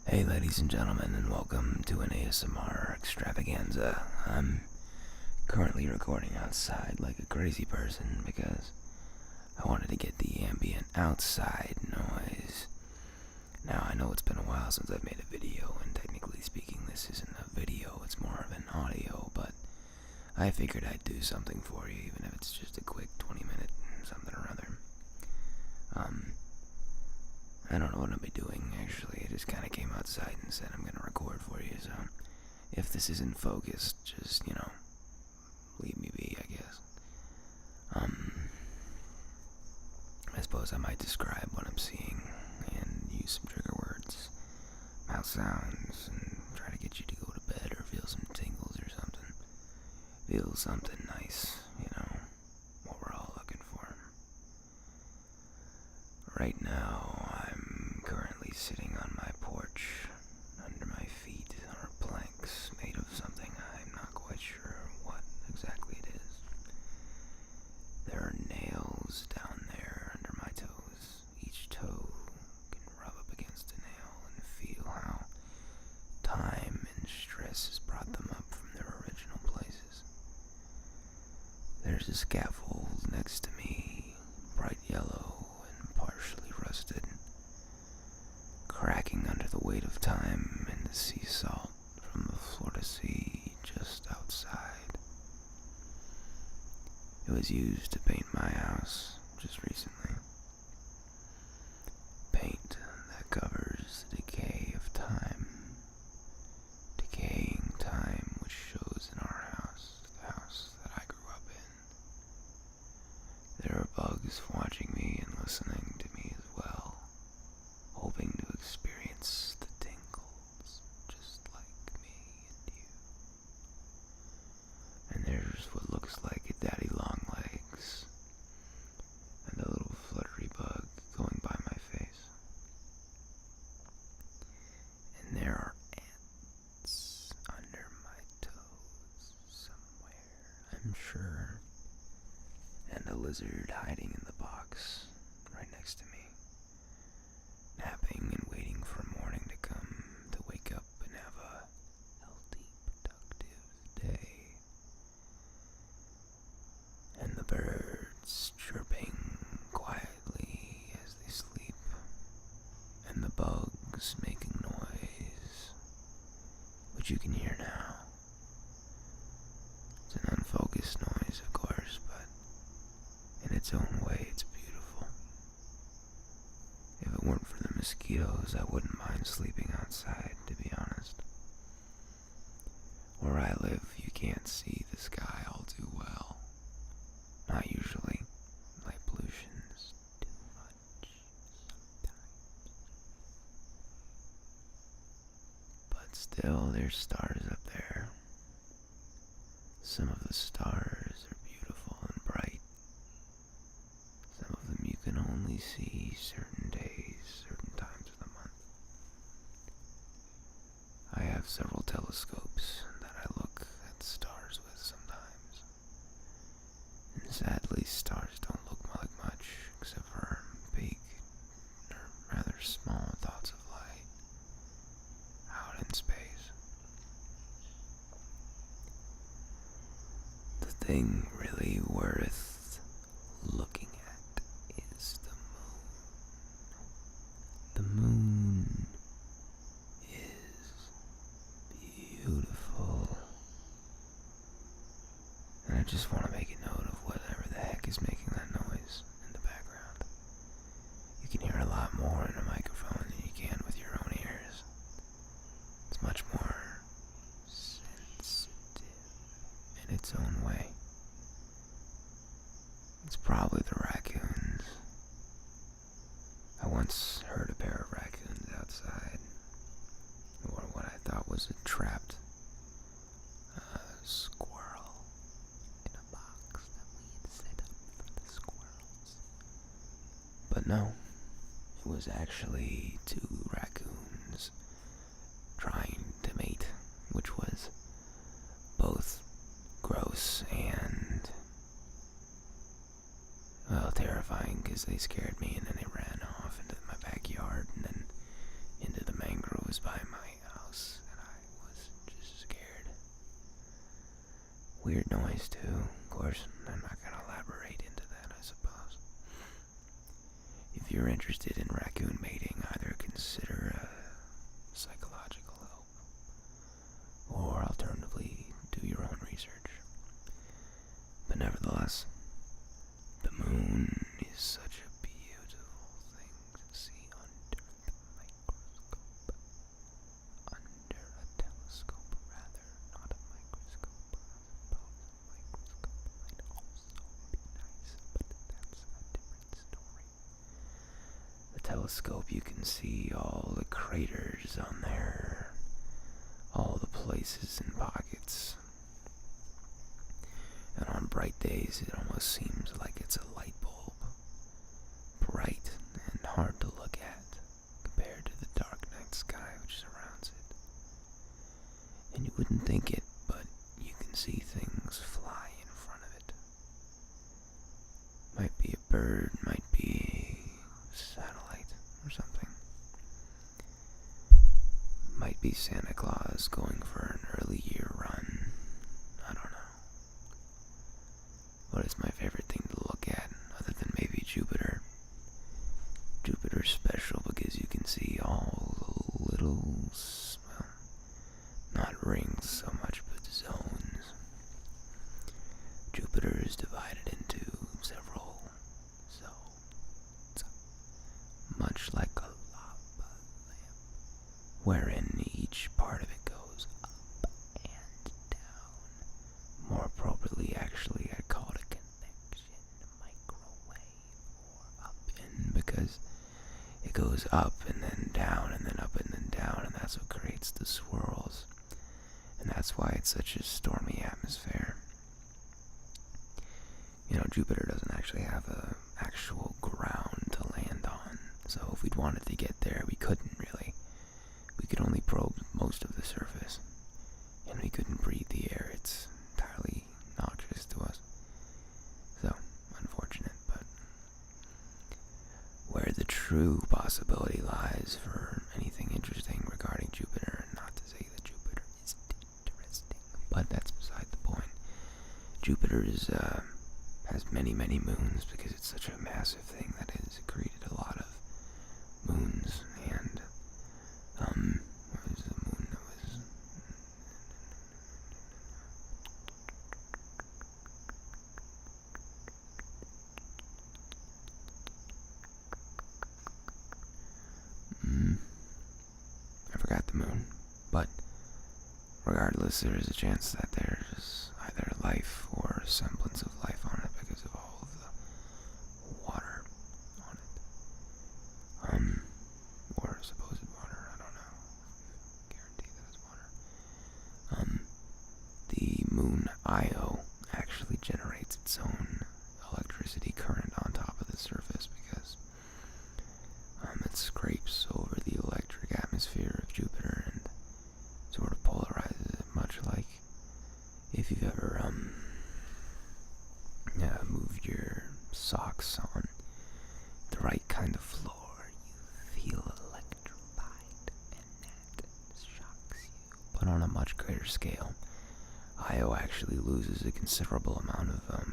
Hey ladies and gentlemen, and welcome to an ASMR extravaganza. I'm currently recording outside like a crazy person because I wanted to get the ambient outside noise. Now, I know it's been a while since I've made a video, and technically speaking this isn't a video, it's more of an audio, but I figured I'd do something for you, even if it's just a quick 20-minute something or other. I don't know what I'll be doing, actually. I just kind of came outside and said I'm going to record for you, so if this isn't focused, just, leave me be, I guess. I suppose I might describe what I'm seeing and use some trigger words, mouth sounds, and try to get you to go to bed or feel some tingles or something. Feel something nice, what we're all looking for. Right now, I'm currently sitting on my porch. Under my feet are planks made of something I'm not quite sure what exactly it is. There are nails down there under my toes. Each toe can rub up against a nail and feel how time and stress has brought them up from their original places. There's a scaffold next to me, bright yellow and partially rusted, cracking under the weight of time and the sea salt from the Florida Sea just outside. It was used to paint my house just recently. Paint that covers the decay of time. Decaying time which shows in our house, the house that I grew up in. There are bugs watching me and listening to me as well, hoping to experience the tingles just like me and you. And there's what looks like a daddy long legs and a little fluttery bug going by my face. And there are ants under my toes somewhere, I'm sure. And a lizard hiding in the box right next to me, napping and waiting for morning to come to wake up and have a healthy, productive day. And the birds chirping quietly as they sleep, and the bugs making noise, which you can hear now. It's an unfocused noise, of course, but in its own way, it's beautiful. If it weren't for the mosquitoes, I wouldn't mind sleeping outside, to be honest. Where I live, you can't see the sky all too well. Not usually. Light pollution is too much sometimes. But still, there's stars up there. Some of the stars are beautiful and bright. Some of them you can only see certain days, certain times of the month. I have several telescopes that I look at stars with sometimes. And sadly, stars don't look like much except for big, or rather small dots of light out in space. The thing really worth looking at is the moon. The moon is beautiful. And I just want to make a note of whatever the heck is making that noise in the background. You can hear a lot more in a microphone than you can with your own ears. It's much more sensitive in its own way. It's probably the raccoons. I once heard a pair of raccoons outside, or what I thought was a trapped squirrel in a box that we had set up for the squirrels. But no, it was actually two raccoons trying to mate, which was both gross and, well, terrifying because they scared me and then they ran off into my backyard and then into the mangroves by you're interested in raccoon mating, either consider psychological help, or alternatively, do your own research. But nevertheless, the moon is such a beautiful thing to see under the microscope. Under a telescope, rather, not a microscope. I suppose a microscope might also be nice, but that's a different story. The telescope, you can see all the craters on there, all the places and pockets. And on bright days, it almost seems like it's a light bulb, bright and hard to look at compared to the dark night sky which surrounds it. And you wouldn't think it, but you can see things fly in front of it. Might be a bird, might be a satellite or something. Might be Santa Claus going for an early year run. I don't know. What is my favorite thing to look at, other than maybe Jupiter? Jupiter's special because you can see all the little, well, not rings so much, but zones. Jupiter is divided into several zones, much like a lava lamp, wherein each part of it goes up and down. More appropriately, actually, I'd call it a convection microwave, or up in, because it goes up and then down and then up and then down, and that's what creates the swirls. And that's why it's such a stormy atmosphere. You know, Jupiter doesn't actually have a actual ground to land on, so if we'd wanted to get there, we couldn't really. We could only probe most of the surface, and we couldn't breathe the air. It's entirely noxious to us. So, unfortunate, but where the true possibility lies for anything interesting regarding Jupiter, and not to say that Jupiter isn't interesting, but that's beside the point. Jupiter has many, many moons because it's such a massive thing that it has created a lot of moons, and what was the moon that was... I forgot the moon, but regardless, there is a chance that there's either life or a semblance of life on it because of all of the water on it. Or supposed water, I don't know. Guarantee that it's water. The moon Io actually generates its own electricity current on top of the surface because it scrapes over the electric atmosphere of Jupiter and sort of polarizes it, much like if you've ever moved your socks on the right kind of floor, you feel electrified, and that shocks you. But on a much greater scale, Io actually loses a considerable amount of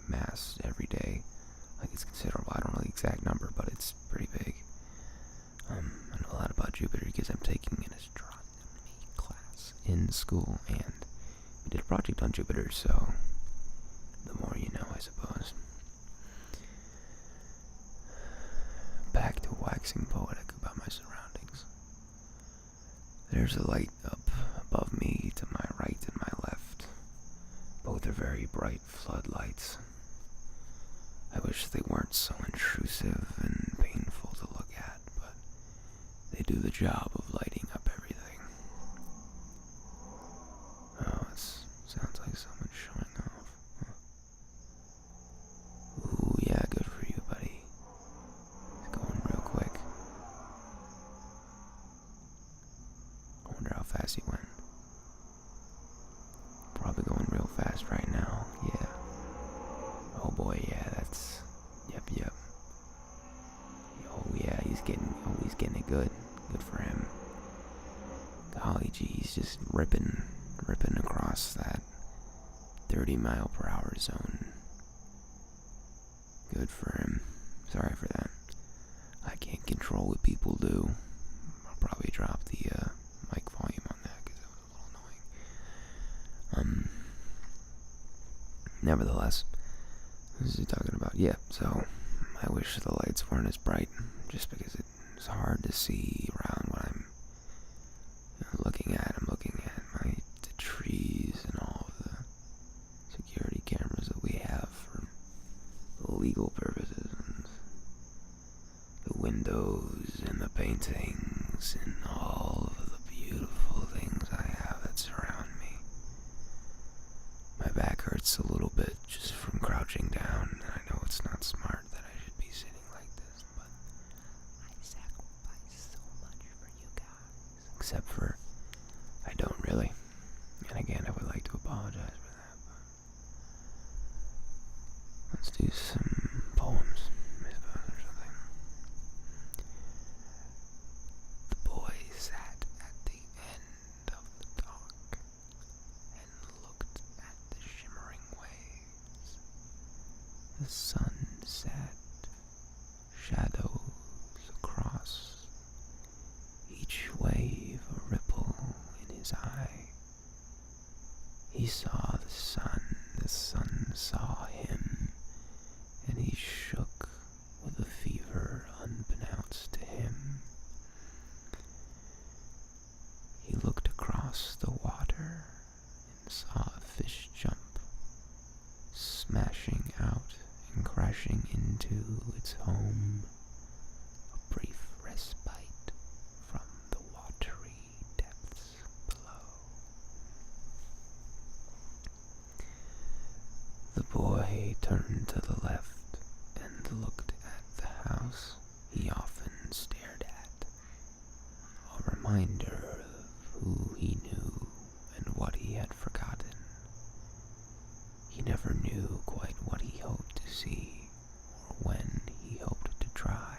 mass every day. Like, it's considerable. I don't know the exact number, but it's pretty big. I know a lot about Jupiter because I'm taking an astronomy class in school, and we did a project on Jupiter, so the more you know, I suppose. Back to waxing poetic about my surroundings. There's a light up above me to my right and my left. Both are very bright floodlights. I wish they weren't so intrusive and painful to look at, but they do the job of lighting up everything. Oh, it sounds like someone's showing off. Huh. Ooh, yeah, good for you, buddy. It's going real quick. I wonder how fast he went. Probably going real fast right now, yeah. Oh boy, yeah, that's... Yep. Oh yeah, he's getting it good. Good for him. Golly gee, he's just ripping across that 30-mile-per-hour zone. Good for him. Sorry for that. can't control what people do. I'll probably drop the mic volume on that because that was a little annoying. Nevertheless, what was he talking about? Yeah, so I wish the lights weren't as bright, just because it's hard to see around what I'm looking at. I'm looking at the trees and all of the security cameras that we have for legal purposes, and the windows and the paintings and all of the beautiful things I have that surround me. My back hurts a little bit just from crouching down, and I know it's not smart that I should be sitting like this, but I sacrifice so much for you guys. Except for, I don't really. And again, I would like to apologize for that, but let's do some poems, I suppose, or something. The boy sat at the end of the dock and looked at the shimmering waves. The sun set shadows across, each wave a ripple in his eye. He saw the sun saw him, and he shook with a fever unbeknownst to him. He looked across the water and saw a fish jump, smashing out and crashing into its home, a brief respite from the watery depths below. The boy turned to the left and looked at the house he often stared at, a reminder of who he knew and what he had forgotten. He never knew quite what he hoped to see or when he hoped to try,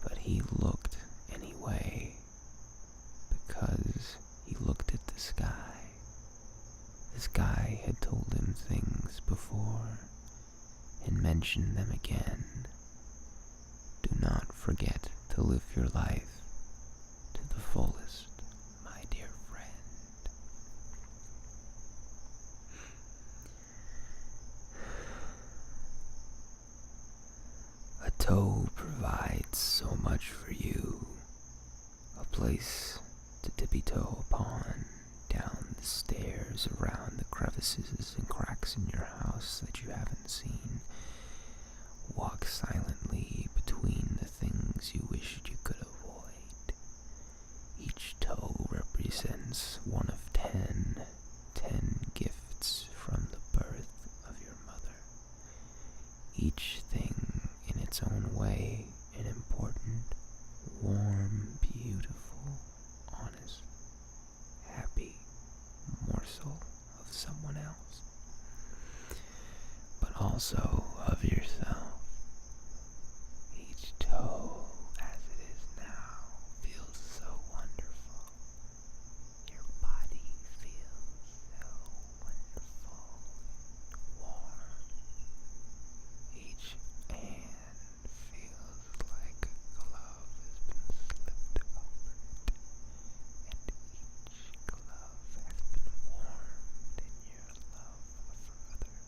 but he looked anyway because he looked at the sky. The sky had told him things before and mentioned them again. Do not forget to live your life to the fullest, my dear friend. A toe provides so much for you, a place to tippy-toe upon, down the stairs, around the crevices and cracks in your house that you haven't seen. Walk silently between the things you wished you could avoid. Each toe represents one of 10 gifts from the birth of your mother. Each thing in its own way, an important, warm, beautiful, honest, happy morsel of someone else, but also of yourself. Each toe, as it is now, feels so wonderful. Your body feels so wonderful and warm. Each hand feels like a glove has been slipped over it, and each glove has been warmed in your love for others.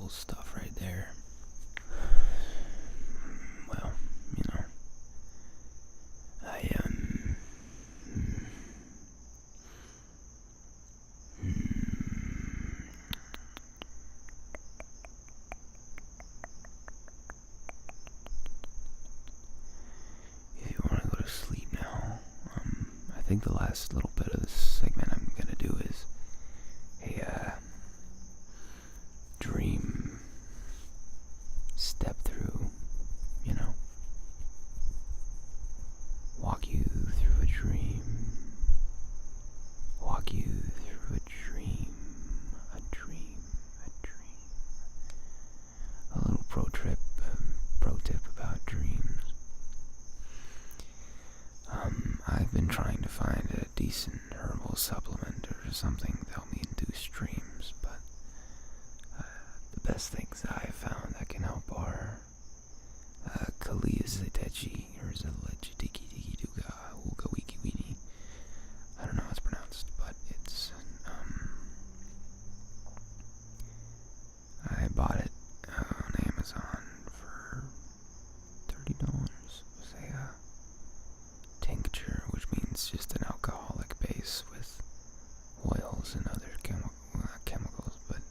valuable stuff right there. Well, you know, I if you want to go to sleep now, I think the last little bit of this segment I'm gonna do is a dream step through, you know, walk you through a dream, walk you through a dream, a dream, a dream. A little pro tip about dreams. I've been trying to find a decent herbal supplement or something to help me induce dreams, but the best things that I've found that can help are Kaliazetechi or Zalechitiki-Duga Wukawiki-Wini. I don't know how it's pronounced, but it's I bought it on Amazon for $30. It was a tincture, which means just an alcoholic base with oils and other chemicals, but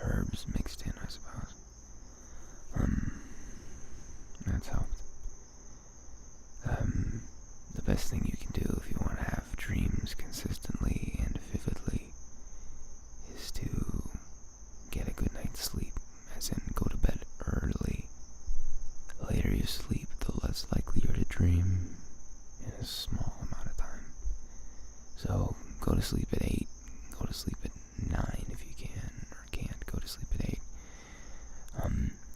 herbs mixed in, I suppose. That's helped. The best thing you can do if you want to have dreams consistently and vividly is to get a good night's sleep, as in go to bed early. The later you sleep, the less likely you're to dream in a small amount of time. So go to sleep at 8, go to sleep at 9 if you can, or can't, go to sleep at 8.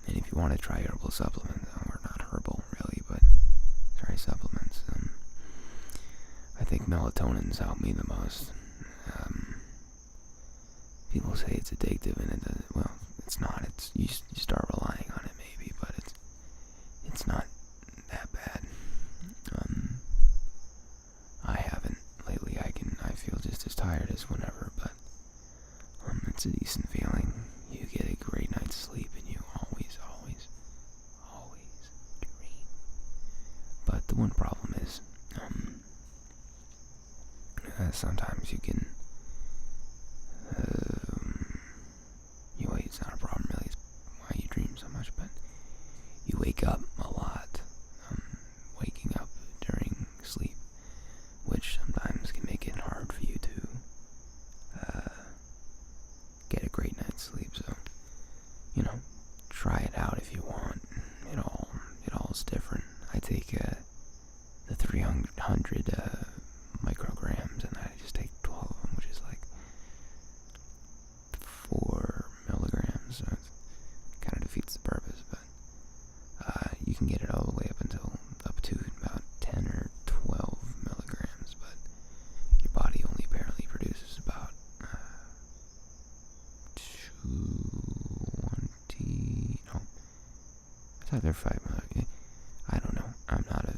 And if you want to try herbal supplements, or not herbal really, but try supplements, I think melatonin's helped me the most. People say it's addictive, and it does, well, it's not. It's you start relying on it maybe, but it's not that bad. I haven't lately. I feel just as tired as whenever, but it's a decent feeling. You get a great night's sleep, and you always dream. But the one problem is, sometimes you can. It's not a problem really. It's why you dream so much, but you wake up a lot. Waking up during sleep, which sometimes can make it hard for you to get a great night's sleep. So, you know, try it out if you want. It all is different. I take the 300 micrograms, and I just take 12 of them, which is like 4 milligrams. So it kind of defeats the purpose, but you can get it all the way up to about 10 or 12 milligrams, but your body only apparently produces about 20, no, it's either 5 milligrams. I don't know. I'm not a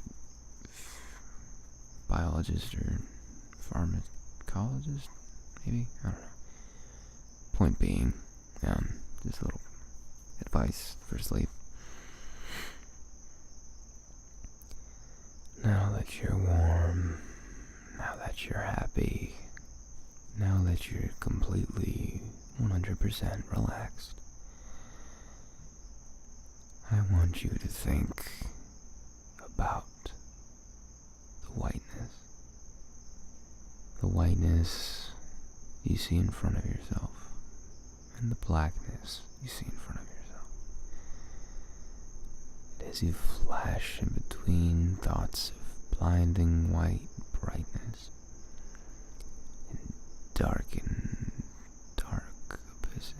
biologist or pharmacologist, maybe? I don't know. Point being, just a little advice for sleep. Now that you're warm, now that you're happy, now that you're completely 100% relaxed, I want you to think about the whiteness. The whiteness you see in front of yourself, and the blackness you see in front of yourself. And as you flash in between thoughts of blinding white brightness and dark abysses,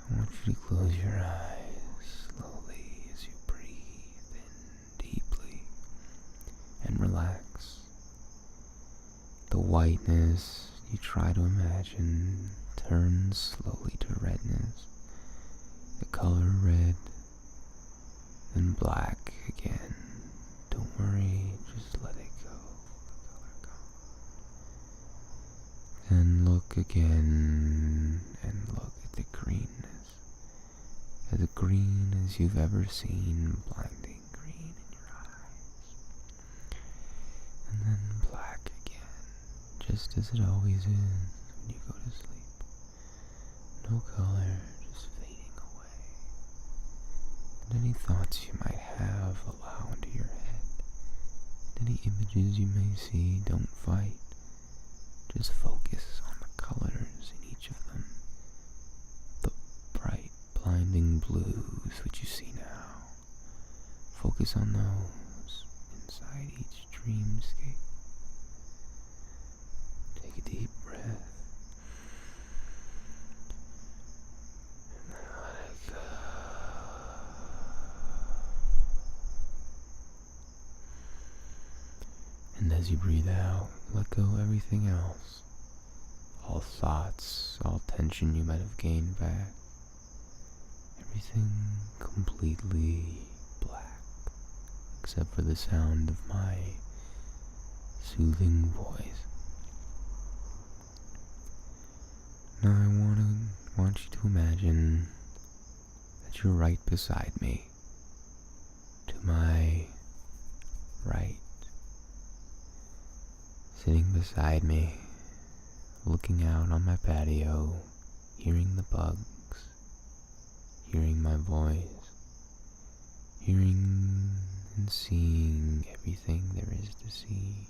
I want you to close your eyes slowly as you breathe in deeply and relax. The whiteness you try to imagine turns slowly to redness, the color red, then black again. Don't worry, just let it go, the color go. Then look look again and look at the greenness. As green as you've ever seen, blinding green in your eyes. And then black again, just as it always is when you go to sleep. No color, just fading away. And any thoughts you might have allow into your head. And any images you may see, don't fight. Just focus on the colors in each of them. The bright, blinding blues which you see now. Focus on those inside each dreamscape. Take a deep breath. And then let it go. And as you breathe out, let go everything else. All thoughts, all tension you might have gained back. Everything completely black, except for the sound of my soothing voice. Now I want you to imagine that you're right beside me, to my right, sitting beside me, looking out on my patio, hearing the bugs, hearing my voice, hearing and seeing everything there is to see.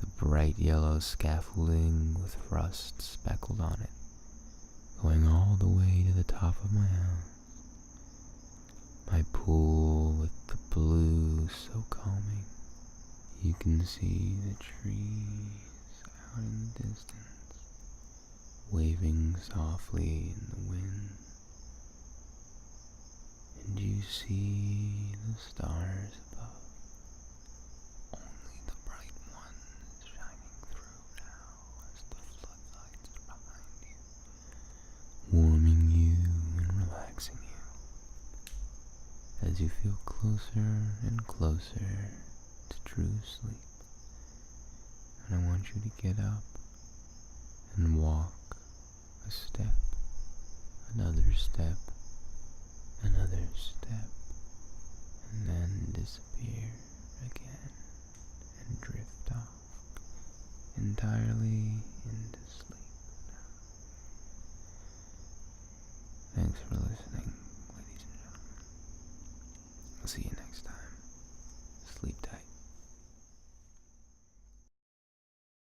The bright yellow scaffolding with rust speckled on it, going all the way to the top of my house. My pool with the blue so calming. You can see the trees out in the distance, waving softly in the wind. And you see the stars above, only the bright ones shining through now as the floodlights are behind you, warming you and relaxing you as you feel closer and closer to true sleep. And I want you to get up and walk a step, another step, another step, and then disappear again and drift off entirely into sleep now. Thanks for listening, ladies and gentlemen. I'll see you next time. Sleep tight.